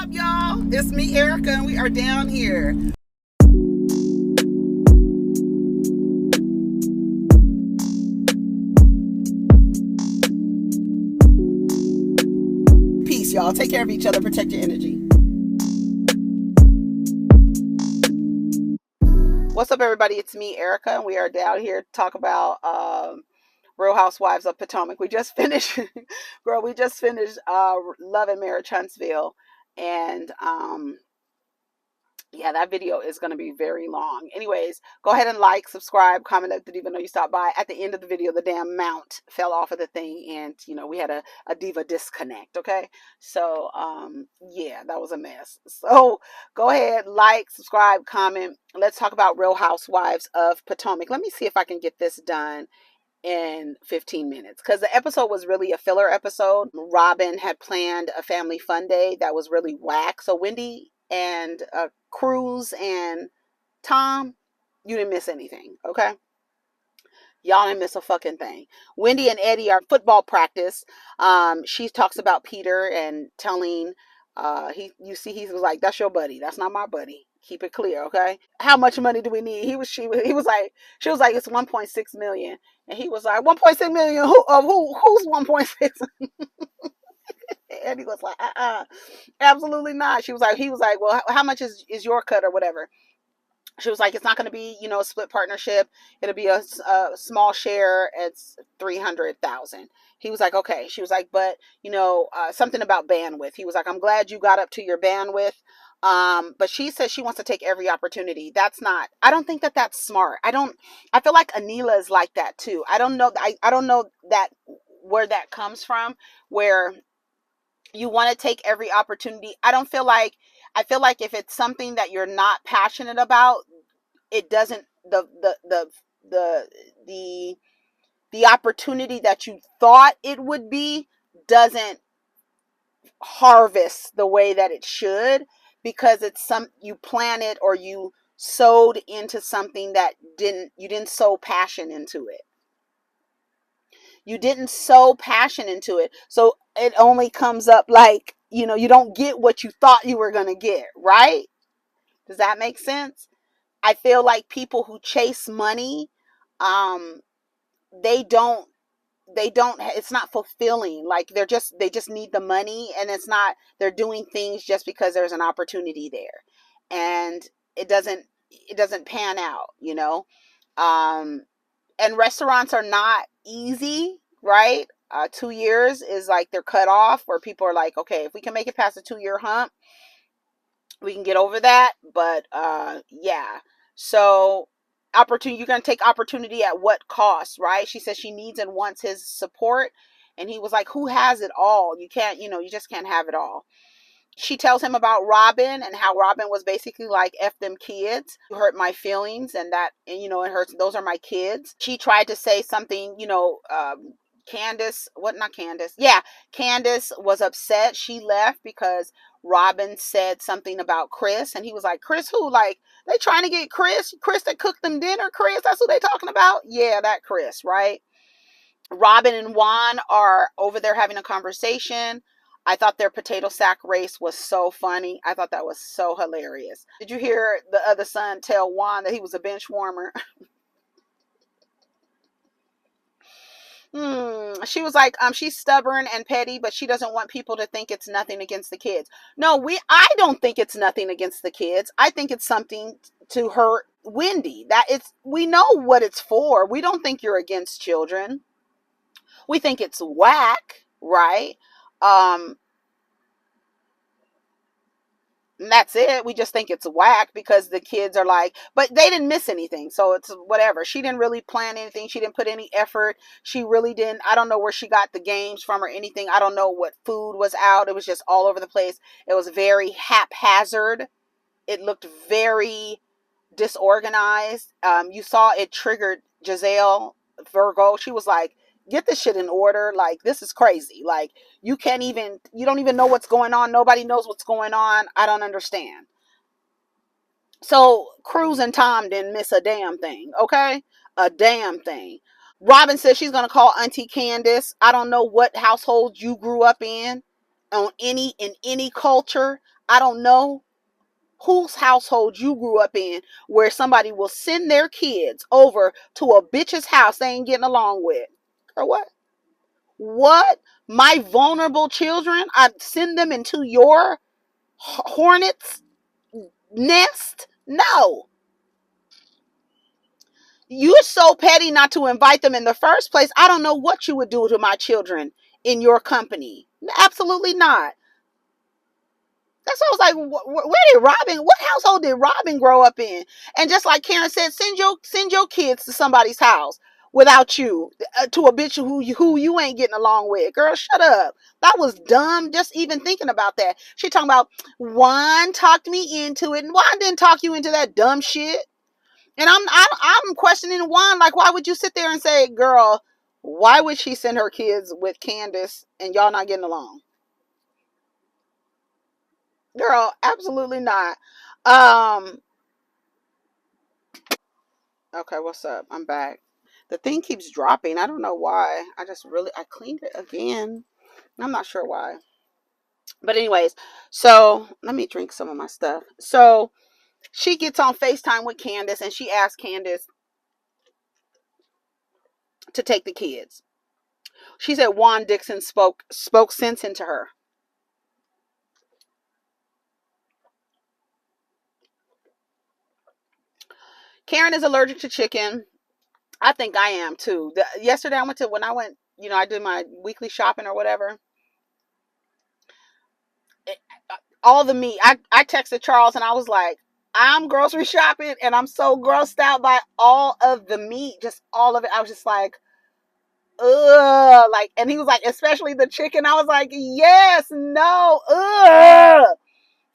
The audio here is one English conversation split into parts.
up, y'all? It's me, Erica, and we are down here. Peace, y'all. Take care of each other. Protect your energy. What's up, everybody? It's me, Erica, and we are down here to talk about Real Housewives of Potomac. We just finished, girl. We just finished Love and Marriage Huntsville, and yeah, that video is going to be very long. Anyways, go ahead and like, subscribe, comment. I didn't even know you stopped by. At the end of the video, the damn mount fell off of the thing, and we had a diva disconnect. Okay, so yeah, that was a mess. So go ahead, like, subscribe, comment. Let's talk about Real Housewives of Potomac. Let me see if I can get this done in 15 minutes, because the episode was really a filler episode. Robyn had planned a family fun day that was really whack. So Wendy and Cruz and Tom, you didn't miss anything. Okay, y'all didn't miss a fucking thing. Wendy and Eddie are football practice. She talks about Peter and telling he was like, that's your buddy, that's not my buddy. Keep it clear, okay? How much money do we need? He was like, she was like, it's 1.6 million. And he was like, 1.6 million? Who's 1.6? And he was like, absolutely not. He was like, well, how much is your cut or whatever? She was like, it's not going to be, a split partnership. It'll be a small share. It's 300,000. He was like, okay. She was like, but something about bandwidth. He was like, I'm glad you got up to your bandwidth. But she says she wants to take every opportunity. I don't think that that's smart. I feel like Anila is like that too. I don't know. I don't know that where that comes from, where you want to take every opportunity. I feel like if it's something that you're not passionate about, it doesn't, the opportunity that you thought it would be doesn't harvest the way that it should, because you planted or you sowed into something that you didn't sow passion into it. You didn't sow passion into it. So it only comes up like, you don't get what you thought you were going to get, right? Does that make sense? I feel like people who chase money, they don't, it's not fulfilling. Like they just need the money, and they're doing things just because there's an opportunity there, and it doesn't pan out, and restaurants are not easy, right? 2 years is like they're cut off, where people are like, okay, if we can make it past the 2-year hump, we can get over that. But yeah, so opportunity, you're going to take opportunity at what cost, right? She says she needs and wants his support, and he was like, who has it all? You can't, you just can't have it all. She tells him about Robyn and how Robyn was basically like, F them kids, you hurt my feelings, and it hurts, those are my kids. She tried to say something, Candace was upset. She left because Robyn said something about Chris, and he was like, Chris who? Like, they trying to get Chris that cooked them dinner? Chris, that's who they talking about? Yeah, that Chris, right? Robyn and Juan are over there having a conversation. I thought their potato sack race was so funny. I thought that was so hilarious. Did you hear the other son tell Juan that he was a bench warmer? She was like, she's stubborn and petty, but she doesn't want people to think it's nothing against the kids. No, I don't think it's nothing against the kids. I think it's something to hurt Wendy. We know what it's for. We don't think you're against children. We think it's whack, right? And that's it. We just think it's whack because the kids are like, but they didn't miss anything. So it's whatever. She didn't really plan anything. She didn't put any effort. She really didn't. I don't know where she got the games from or anything. I don't know what food was out. It was just all over the place. It was very haphazard. It looked very disorganized. You saw it triggered Gizelle, Virgo. She was like, get this shit in order. Like, this is crazy. Like, you don't even know what's going on. Nobody knows what's going on. I don't understand. So Cruz and Tom didn't miss a damn thing. Okay, a damn thing. Robyn says she's gonna call Auntie Candace. I don't know what household you grew up in, in any culture. I don't know whose household you grew up in where somebody will send their kids over to a bitch's house they ain't getting along with. Or what? What? My vulnerable children, I send them into your hornet's nest? No. You're so petty not to invite them in the first place. I don't know what you would do to my children in your company. Absolutely not. That's why I was like, where did Robyn? What household did Robyn grow up in? And just like Karen said, send your kids to somebody's house without you, to a bitch who you ain't getting along with. Girl, shut up. That was dumb. Just even thinking about that. She talking about Juan talked me into it, and Juan didn't talk you into that dumb shit. And I'm questioning Juan, like, why would you sit there and say, girl, why would she send her kids with Candace and y'all not getting along? Girl, absolutely not. Um, okay, what's up? I'm back. The thing keeps dropping. I don't know why. I cleaned it again. I'm not sure why. But anyways, so let me drink some of my stuff. So she gets on FaceTime with Candace and she asks Candace to take the kids. She said Juan Dixon spoke sense into her. Karen is allergic to chicken. I think I am too. Yesterday I did my weekly shopping or whatever. All the meat. I texted Charles and I was like, I'm grocery shopping and I'm so grossed out by all of the meat, just all of it. I was just like, ugh. Like, and he was like, especially the chicken. I was like, yes, no, ugh.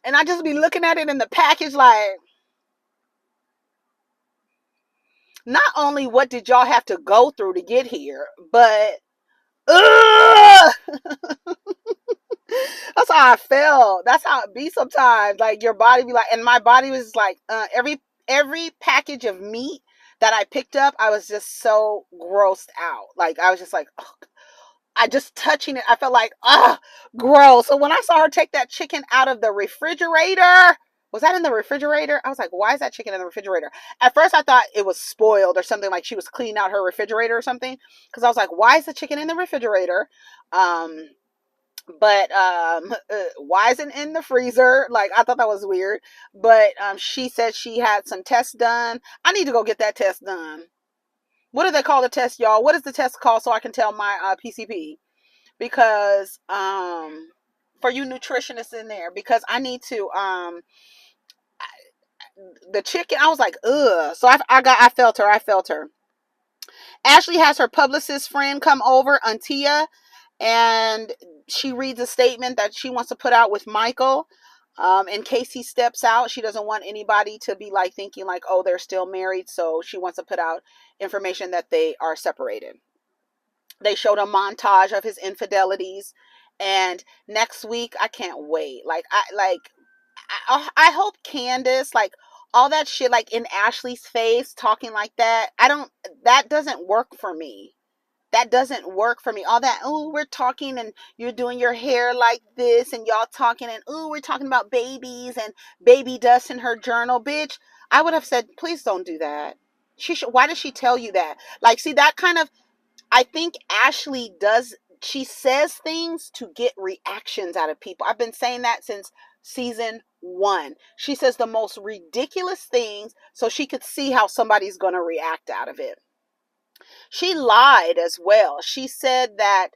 And I just be looking at it in the package like, not only what did y'all have to go through to get here, but ugh. That's how I felt. That's how it be sometimes. Like your body be like, and my body was like, every package of meat that I picked up, I was just so grossed out. Like I was just like, ugh. I just touching it, I felt like, gross. So when I saw her take that chicken out of the refrigerator, was that in the refrigerator? I was like, why is that chicken in the refrigerator? At first I thought it was spoiled or something, like she was cleaning out her refrigerator or something. Because I was like, why is the chicken in the refrigerator? But why isn't it in the freezer? Like I thought that was weird. But she said she had some tests done. I need to go get that test done. What do they call the test, y'all? What is the test called so I can tell my PCP? Because for you nutritionists in there, because I need to the chicken. I was like, ugh. So I felt her. I felt her. Ashley has her publicist friend come over, Antia, and she reads a statement that she wants to put out with Michael. In case he steps out, she doesn't want anybody to be like thinking like, oh, they're still married. So she wants to put out information that they are separated. They showed a montage of his infidelities, and next week I can't wait. I hope Candace, like all that shit, like in Ashley's face talking like that. That doesn't work for me. That doesn't work for me. All that, oh, we're talking and you're doing your hair like this and y'all talking and, oh, we're talking about babies and baby dust in her journal. Bitch, I would have said, please don't do that. Why does she tell you that? Like, see, that kind of, I think Ashley does, she says things to get reactions out of people. I've been saying that since season 1. She says the most ridiculous things so she could see how somebody's going to react out of it. She lied as well. She said that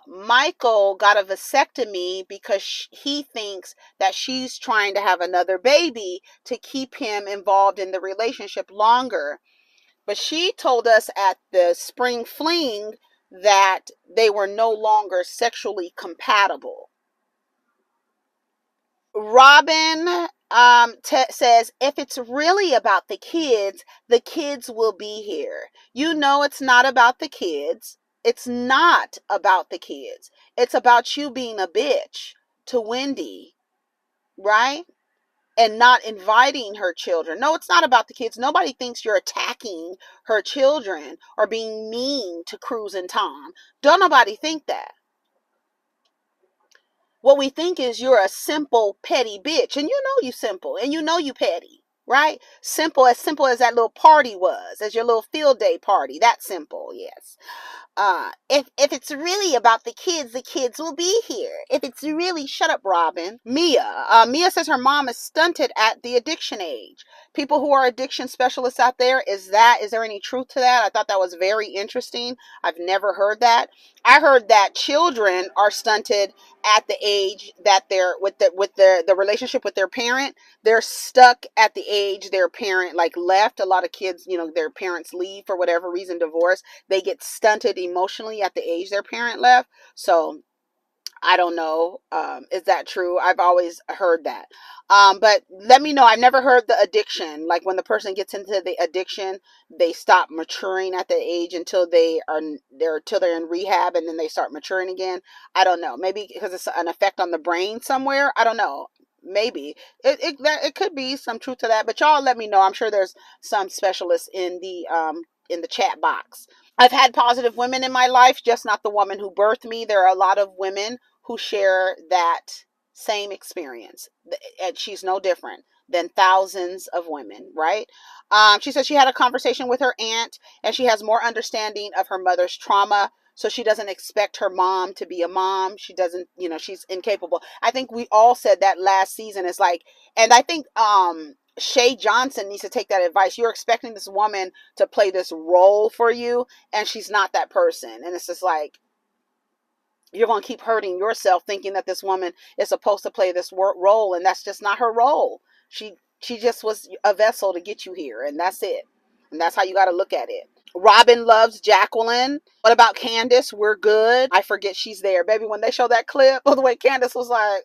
Michael got a vasectomy because he thinks that she's trying to have another baby to keep him involved in the relationship longer. But she told us at the spring fling that they were no longer sexually compatible. Robyn says, if it's really about the kids will be here. You know, it's not about the kids. It's not about the kids. It's about you being a bitch to Wendy, right? And not inviting her children. No, it's not about the kids. Nobody thinks you're attacking her children or being mean to Cruz and Tom. Don't nobody think that. what we think is you're a simple, petty bitch. And you know you simple. And you know you petty. Right? Simple as that little party was. As your little field day party. That's simple. Yes. If it's really about the kids will be here. If it's really, shut up, Robyn. Mia says her mom is stunted at the addiction age. People who are addiction specialists out there, is there any truth to that? I thought that was very interesting. I've never heard that. I heard that children are stunted at the age that they're with the relationship with their parent. They're stuck at the age their parent like left. A lot of kids, their parents leave for whatever reason, divorce. They get stunted emotionally at the age their parent left. So I don't know. Is that true? I've always heard that. But let me know. I've never heard the addiction. Like when the person gets into the addiction, they stop maturing at the age until they're in rehab, and then they start maturing again. I don't know. Maybe because it's an effect on the brain somewhere. I don't know. Maybe it could be some truth to that. But y'all let me know. I'm sure there's some specialists in the chat box. I've had positive women in my life, just not the woman who birthed me. There are a lot of women who share that same experience, and she's no different than thousands of women, right? She said she had a conversation with her aunt, and she has more understanding of her mother's trauma, so she doesn't expect her mom to be a mom. She doesn't, she's incapable. I think we all said that last season. Is like, and I think Shay Johnson needs to take that advice. You're expecting this woman to play this role for you, and she's not that person. And it's just like, you're going to keep hurting yourself thinking that this woman is supposed to play this role, and that's just not her role. She just was a vessel to get you here, and that's it. And that's how you got to look at it. Robyn loves Jacqueline. What about Candace? We're good. I forget she's there. Baby, when they show that clip of the way Candace was like,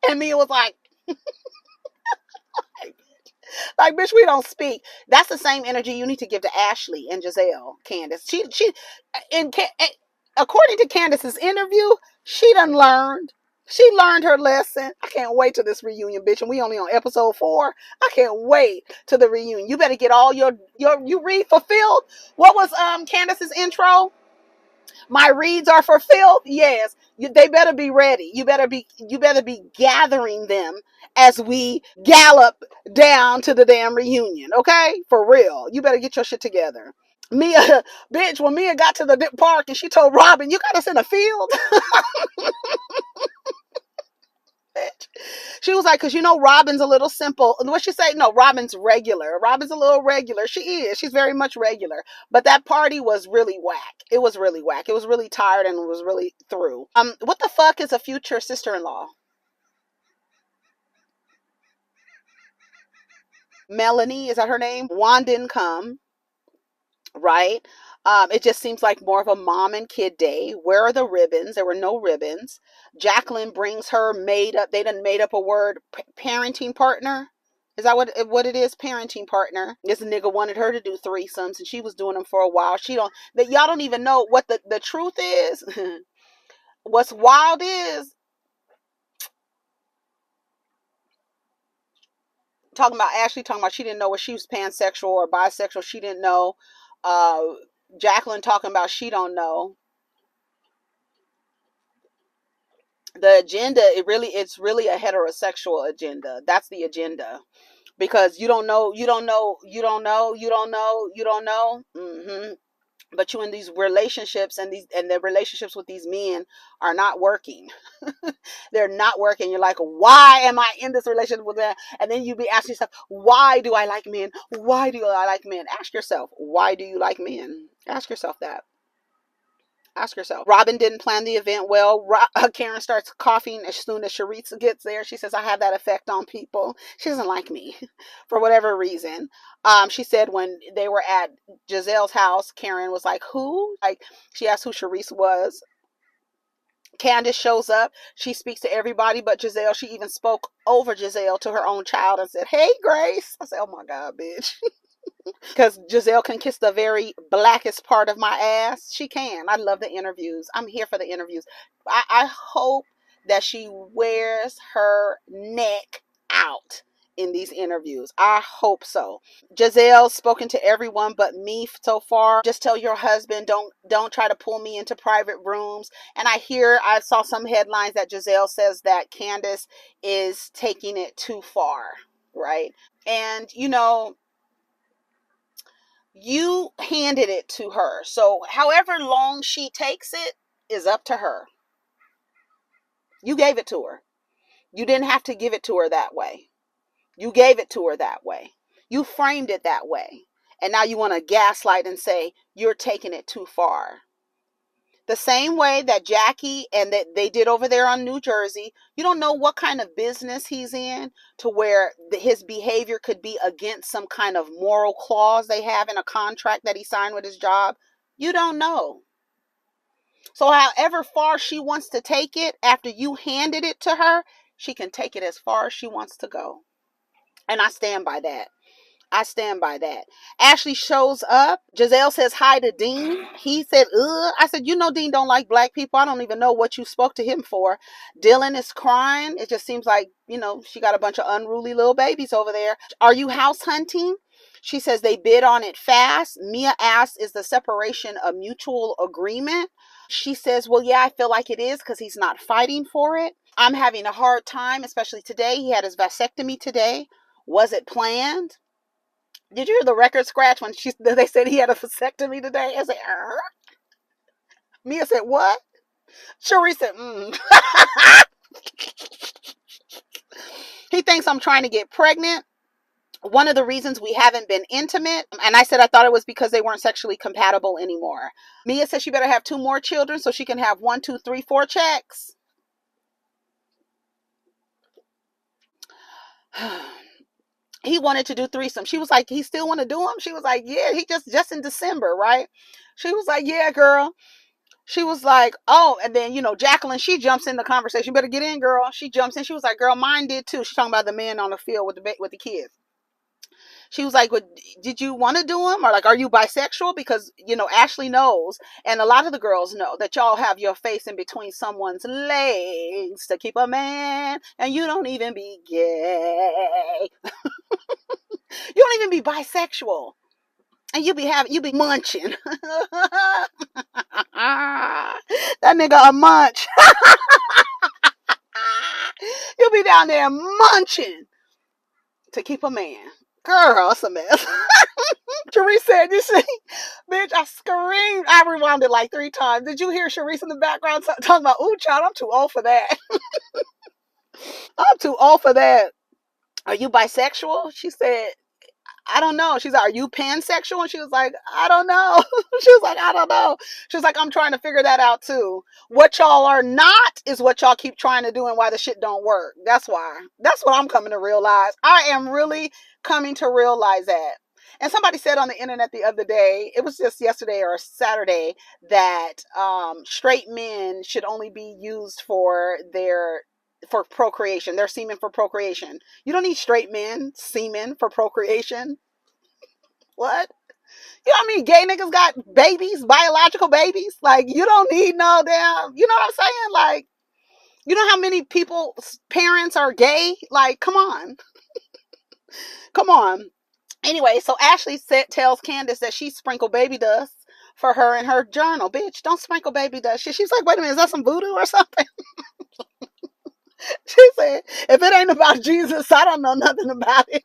and Mia was like, like, bitch, we don't speak. That's the same energy you need to give to Ashley and Gizelle, Candace. According to Candace's interview, she done learned. She learned her lesson. I can't wait to this reunion, bitch. And we only on episode 4. I can't wait to the reunion. You better get all you read fulfilled. What was Candace's intro? My reads are fulfilled. Yes, they better be ready. You better be gathering them as we gallop down to the damn reunion. Okay, for real. You better get your shit together. Mia, bitch, when Mia got to the park and she told Robyn, "You got us in a field." Bitch. She was like, because Robyn's a little simple. What she say? No, Robyn's regular. Robyn's a little regular. She is. She's very much regular. But that party was really whack. It was really whack. It was really tired and was really through. What the fuck is a future sister-in-law? Melanie, is that her name? Juan didn't come, right? It just seems like more of a mom and kid day. Where are the ribbons? There were no ribbons. Jacqueline brings her they done made up a word, parenting partner. Is that what it is? Parenting partner. This nigga wanted her to do threesomes, and she was doing them for a while. Y'all don't even know what the truth is. What's wild is talking about Ashley talking about she didn't know what she was pansexual or bisexual. She didn't know. Jacqueline talking about she don't know. The agenda, it's really a heterosexual agenda. That's the agenda. Because you don't know. But you in these relationships, and the relationships with these men are not working. They're not working. You're like, why am I in this relationship with them? And then you be asking yourself, why do I like men? Why do I like men? Ask yourself, why do you like men? Ask yourself that. Ask yourself. Robyn didn't plan the event well. Karen starts coughing as soon as Charrisse gets there. She says, I have that effect on people. She doesn't like me for whatever reason. She said when they were at Gizelle's house, Karen was like, who? Like, she asked who Charrisse was. Candace shows up. She speaks to everybody but Gizelle. She even spoke over Gizelle to her own child and said, hey, Grace. I said, oh my God, bitch. Because Gizelle can kiss the very blackest part of my ass. She can. I love the interviews. I'm here for the interviews. I hope that she wears her neck out in these interviews. I hope so. Gizelle's spoken to everyone but me so far. Just tell your husband, don't try to pull me into private rooms. And I saw some headlines that Gizelle says that Candace is taking it too far, right? And you handed it to her. So however long she takes it is up to her. You gave it to her. You didn't have to give it to her that way. You gave it to her that way. You framed it that way. And now you want to gaslight and say you're taking it too far. The same way that Jackie and that they did over there on New Jersey. You don't know what kind of business he's in to where his behavior could be against some kind of moral clause they have in a contract that he signed with his job. You don't know. So however far she wants to take it after you handed it to her, she can take it as far as she wants to go. And I stand by that. I stand by that. Ashley shows up. Gizelle says hi to Dean. He said, ugh. I said, Dean don't like black people. I don't even know what you spoke to him for. Dylan is crying. It just seems like, she got a bunch of unruly little babies over there. Are you house hunting? She says they bid on it fast. Mia asks, is the separation a mutual agreement? She says, well, yeah, I feel like it is because he's not fighting for it. I'm having a hard time, especially today. He had his vasectomy today. Was it planned? Did you hear the record scratch when they said he had a vasectomy today? I said, Arr. Mia said, what? Charrisse said, He thinks I'm trying to get pregnant. One of the reasons we haven't been intimate, and I said I thought it was because they weren't sexually compatible anymore. Mia said she better have 2 more children so she can have 1, 2, 3, 4 checks. He wanted to do threesome. She was like, he still want to do them? She was like, yeah, he just in December, right? She was like, yeah, girl. She was like, oh, and then, Jacqueline, she jumps in the conversation. You better get in, girl. She jumps in. She was like, girl, mine did too. She's talking about the men on the field with the kids. She was like, well, did you want to do them? Or like, are you bisexual? Because, Ashley knows, and a lot of the girls know that y'all have your face in between someone's legs to keep a man, and you don't even be gay. You don't even be bisexual. And you be munching. That nigga a munch. You be down there munching to keep a man. Girl, it's a mess. Charrisse said, you see, bitch, I screamed. I rewound it like 3 times. Did you hear Charrisse in the background talking about, ooh, child, I'm too old for that. I'm too old for that. Are you bisexual? She said, I don't know. She's like, are you pansexual? And she was like, I don't know. She was like, I don't know. She was like, I'm trying to figure that out too. What y'all are not is what y'all keep trying to do and why the shit don't work. That's why. That's what I'm coming to realize. I am really coming to realize that. And somebody said on the internet the other day, it was just yesterday or Saturday, that straight men should only be used for procreation, their semen for procreation. You don't need straight men semen for procreation. What? You know what I mean? Gay niggas got babies, biological babies. Like, you don't need no damn, you know what I'm saying? Like, you know how many people's parents are gay? Like, come on. Come on. Anyway, so Ashley tells Candace that she sprinkled baby dust for her in her journal. Bitch, don't sprinkle baby dust. She's like, wait a minute, is that some voodoo or something? She said, if it ain't about Jesus, I don't know nothing about it.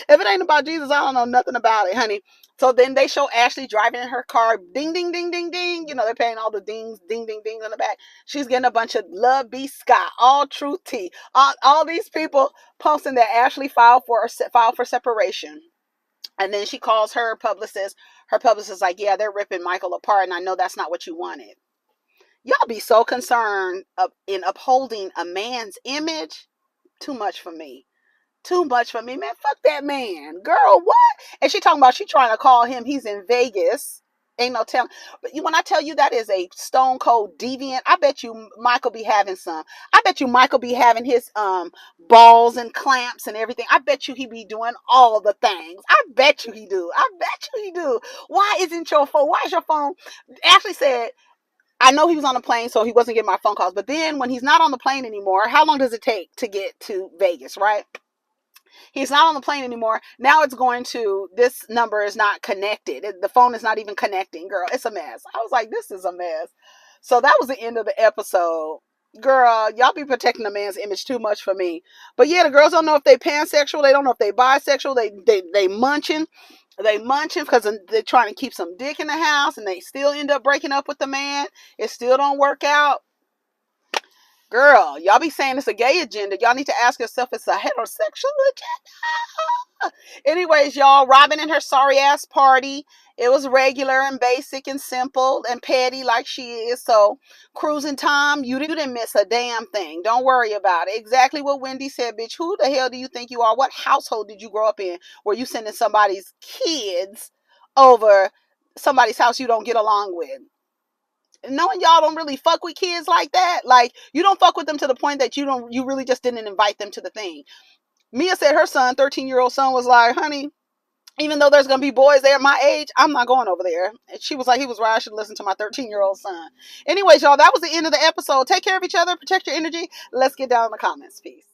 If it ain't about Jesus, I don't know nothing about it, honey. So then they show Ashley driving in her car. Ding, ding, ding, ding, ding. They're paying all the dings, ding, ding, dings in the back. She's getting a bunch of love B. Scott, all truth tea. All these people posting that Ashley filed for separation. And then she calls her publicist. Her publicist is like, yeah, they're ripping Michael apart. And I know that's not what you wanted. Y'all be so concerned in upholding a man's image. Too much for me. Too much for me, man. Fuck that man. Girl, what? And she talking about she trying to call him. He's in Vegas. Ain't no telling. But when I tell you that is a stone cold deviant, I bet you Michael be having some. I bet you Michael be having his balls and clamps and everything. I bet you he be doing all the things. I bet you he do. I bet you he do. Why isn't your phone? Why is your phone? Ashley said, I know he was on a plane, so he wasn't getting my phone calls. But then when he's not on the plane anymore, how long does it take to get to Vegas, right? He's not on the plane anymore. Now it's going to, this number is not connected. The phone is not even connecting, girl. It's a mess. I was like, this is a mess. So that was the end of the episode. Girl, y'all be protecting the man's image too much for me. But yeah, the girls don't know if they pansexual. They don't know if they bisexual. They munching. They munching because they're trying to keep some dick in the house, and they still end up breaking up with the man. It still don't work out. Girl, y'all be saying it's a gay agenda. Y'all need to ask yourself, it's a heterosexual agenda. Anyways, y'all, Robyn and her sorry ass party. It was regular and basic and simple and petty like she is. So, cruising time, you didn't miss a damn thing. Don't worry about it. Exactly what Wendy said, bitch. Who the hell do you think you are? What household did you grow up in where you sending somebody's kids over somebody's house you don't get along with? Knowing y'all don't really fuck with kids like that, like you don't fuck with them to the point that you really just didn't invite them to the thing. Mia said her son, 13-year-old son, was like, honey, even though there's gonna be boys there my age, I'm not going over there. And she was like, he was right, I should listen to my 13-year-old son. Anyways, y'all, that was the end of the episode. Take care of each other, protect your energy. Let's get down in the comments. Peace.